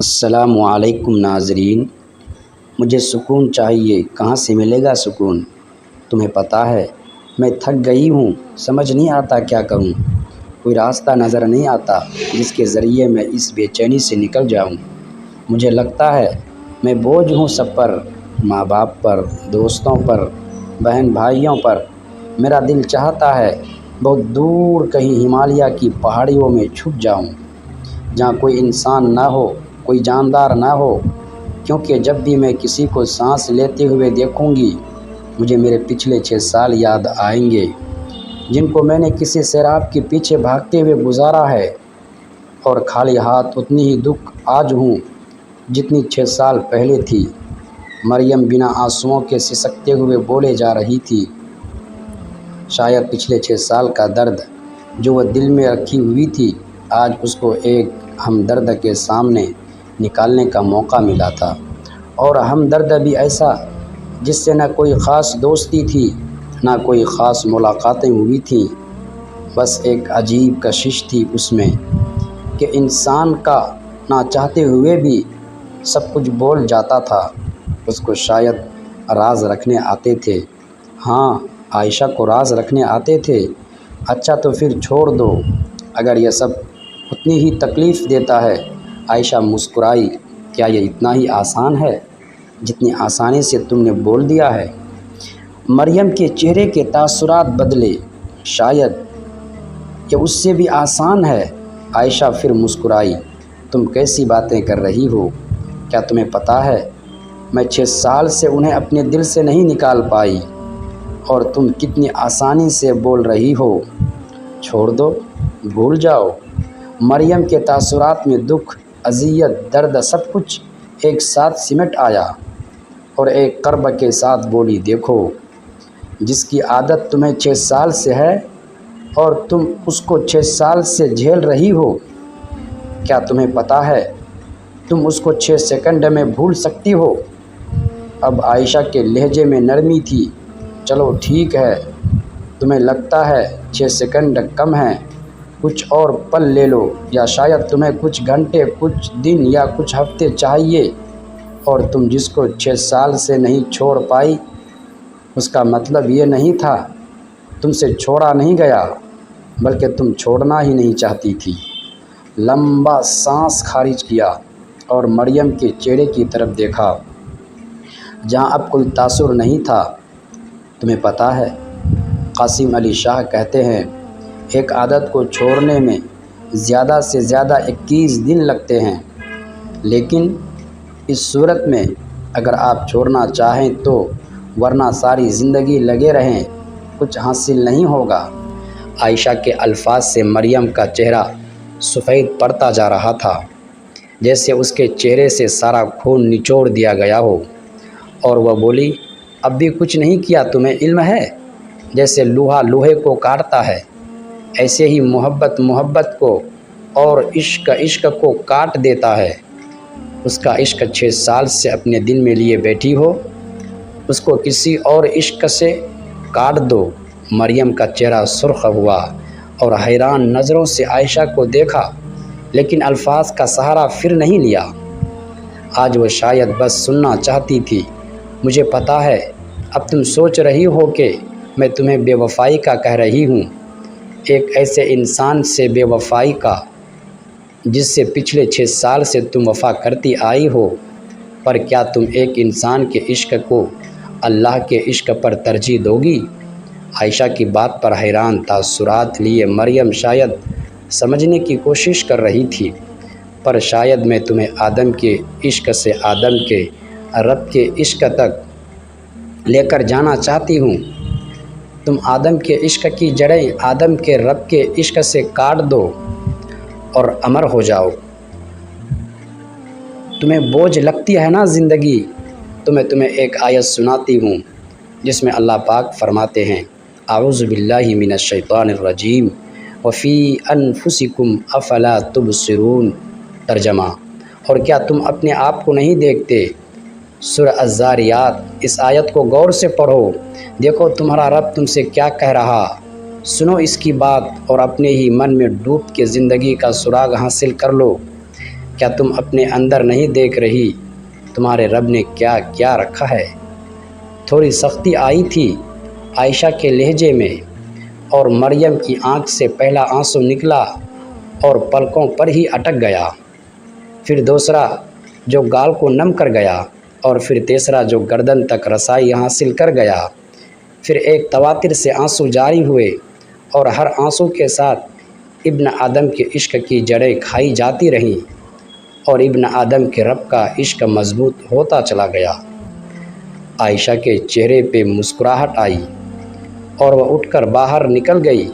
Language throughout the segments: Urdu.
السلام علیکم ناظرین، مجھے سکون چاہیے، کہاں سے ملے گا سکون؟ تمہیں پتہ ہے میں تھک گئی ہوں، سمجھ نہیں آتا کیا کروں، کوئی راستہ نظر نہیں آتا جس کے ذریعے میں اس بے چینی سے نکل جاؤں۔ مجھے لگتا ہے میں بوجھ ہوں سب پر، ماں باپ پر، دوستوں پر، بہن بھائیوں پر۔ میرا دل چاہتا ہے بہت دور کہیں ہمالیہ کی پہاڑیوں میں چھپ جاؤں، جہاں کوئی انسان نہ ہو، کوئی جاندار نہ ہو، کیونکہ جب بھی میں کسی کو سانس لیتے ہوئے دیکھوں گی مجھے میرے پچھلے 6 سال یاد آئیں گے، جن کو میں نے کسی سیراب کے پیچھے بھاگتے ہوئے گزارا ہے، اور خالی ہاتھ اتنی ہی دکھ آج ہوں جتنی 6 سال پہلے تھی۔ مریم بنا آنسوؤں کے سسکتے ہوئے بولے جا رہی تھی۔ شاید پچھلے 6 سال کا درد جو وہ دل میں رکھی ہوئی تھی، آج اس کو ایک ہمدرد کے سامنے نکالنے کا موقع ملا تھا، اور ہمدرد بھی ایسا جس سے نہ کوئی خاص دوستی تھی، نہ کوئی خاص ملاقاتیں ہوئی تھیں، بس ایک عجیب کشش تھی اس میں کہ انسان کا نہ چاہتے ہوئے بھی سب کچھ بول جاتا تھا۔ اس کو شاید راز رکھنے آتے تھے۔ ہاں، عائشہ کو راز رکھنے آتے تھے۔ اچھا تو پھر چھوڑ دو، اگر یہ سب اتنی ہی تکلیف دیتا ہے۔ عائشہ مسکرائی۔ کیا یہ اتنا ہی آسان ہے جتنی آسانی سے تم نے بول دیا ہے؟ مریم کے چہرے کے تاثرات بدلے۔ شاید یہ اس سے بھی آسان ہے۔ عائشہ پھر مسکرائی۔ تم کیسی باتیں کر رہی ہو؟ کیا تمہیں پتہ ہے میں 6 سال سے انہیں اپنے دل سے نہیں نکال پائی، اور تم کتنی آسانی سے بول رہی ہو چھوڑ دو، بھول جاؤ۔ مریم کے تاثرات میں دکھ، اذیت، درد سب کچھ ایک ساتھ سمٹ آیا، اور ایک کرب کے ساتھ بولی، دیکھو جس کی عادت تمہیں 6 سال سے ہے اور تم اس کو 6 سال سے جھیل رہی ہو، کیا تمہیں پتہ ہے تم اس کو 6 سیکنڈ میں بھول سکتی ہو؟ اب عائشہ کے لہجے میں نرمی تھی۔ چلو ٹھیک ہے، تمہیں لگتا ہے 6 سیکنڈ کم ہیں، کچھ اور پل لے لو، یا شاید تمہیں کچھ گھنٹے، کچھ دن یا کچھ ہفتے چاہیے۔ اور تم جس کو 6 سال سے نہیں چھوڑ پائی، اس کا مطلب یہ نہیں تھا تم سے چھوڑا نہیں گیا، بلکہ تم چھوڑنا ہی نہیں چاہتی تھی۔ لمبا سانس خارج کیا اور مریم کے چہرے کی طرف دیکھا جہاں اب کوئی تاثر نہیں تھا۔ تمہیں پتہ ہے قاسم علی شاہ کہتے ہیں ایک عادت کو چھوڑنے میں زیادہ سے زیادہ 21 دن لگتے ہیں، لیکن اس صورت میں اگر آپ چھوڑنا چاہیں تو، ورنہ ساری زندگی لگے رہیں، کچھ حاصل نہیں ہوگا۔ عائشہ کے الفاظ سے مریم کا چہرہ سفید پڑتا جا رہا تھا، جیسے اس کے چہرے سے سارا خون نچوڑ دیا گیا ہو، اور وہ بولی، اب بھی کچھ نہیں کیا؟ تمہیں علم ہے جیسے لوہا لوہے کو کاٹتا ہے، ایسے ہی محبت کو اور عشق کو کاٹ دیتا ہے۔ اس کا عشق 6 سال سے اپنے دل میں لیے بیٹھی ہو، اس کو کسی اور عشق سے کاٹ دو۔ مریم کا چہرہ سرخ ہوا اور حیران نظروں سے عائشہ کو دیکھا، لیکن الفاظ کا سہارا پھر نہیں لیا۔ آج وہ شاید بس سننا چاہتی تھی۔ مجھے پتہ ہے اب تم سوچ رہی ہو کہ میں تمہیں بے وفائی کا کہہ رہی ہوں، ایک ایسے انسان سے بے وفائی کا جس سے پچھلے 6 سال سے تم وفا کرتی آئی ہو، پر کیا تم ایک انسان کے عشق کو اللہ کے عشق پر ترجیح دو گی؟ عائشہ کی بات پر حیران تاثرات لیے مریم شاید سمجھنے کی کوشش کر رہی تھی، پر شاید میں تمہیں آدم کے عشق سے آدم کے رب کے عشق تک لے کر جانا چاہتی ہوں۔ تم آدم کے عشق کی جڑیں آدم کے رب کے عشق سے کاٹ دو اور امر ہو جاؤ۔ تمہیں بوجھ لگتی ہے نا زندگی، تو میں تمہیں ایک آیت سناتی ہوں جس میں اللہ پاک فرماتے ہیں، اعوذ باللہ من الشیطان الرجیم وفی انفسکم افلا تبصرون۔ ترجمہ، اور کیا تم اپنے آپ کو نہیں دیکھتے؟ سورہ الذاریات۔ اس آیت کو غور سے پڑھو، دیکھو تمہارا رب تم سے کیا کہہ رہا، سنو اس کی بات اور اپنے ہی من میں ڈوب کے زندگی کا سراغ حاصل کر لو۔ کیا تم اپنے اندر نہیں دیکھ رہی تمہارے رب نے کیا کیا رکھا ہے؟ تھوڑی سختی آئی تھی عائشہ کے لہجے میں، اور مریم کی آنکھ سے پہلا آنسو نکلا اور پلکوں پر ہی اٹک گیا، پھر دوسرا جو گال کو نم کر گیا، اور پھر تیسرا جو گردن تک رسائی حاصل کر گیا۔ پھر ایک تواتر سے آنسو جاری ہوئے، اور ہر آنسو کے ساتھ ابن آدم کے عشق کی جڑیں کھائی جاتی رہیں، اور ابن آدم کے رب کا عشق مضبوط ہوتا چلا گیا۔ عائشہ کے چہرے پہ مسکراہٹ آئی اور وہ اٹھ کر باہر نکل گئی۔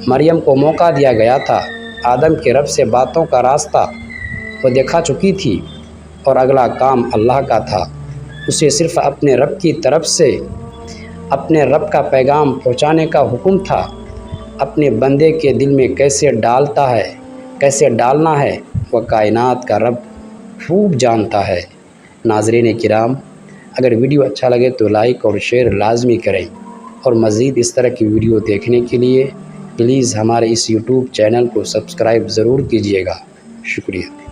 مریم کو موقع دیا گیا تھا، آدم کے رب سے باتوں کا راستہ وہ دکھا چکی تھی، اور اگلا کام اللہ کا تھا۔ اسے صرف اپنے رب کی طرف سے اپنے رب کا پیغام پہنچانے کا حکم تھا۔ اپنے بندے کے دل میں کیسے ڈالنا ہے وہ کائنات کا رب خوب جانتا ہے۔ ناظرین کرام، اگر ویڈیو اچھا لگے تو لائک اور شیئر لازمی کریں، اور مزید اس طرح کی ویڈیو دیکھنے کے لیے پلیز ہمارے اس یوٹیوب چینل کو سبسکرائب ضرور کیجیے گا۔ شکریہ۔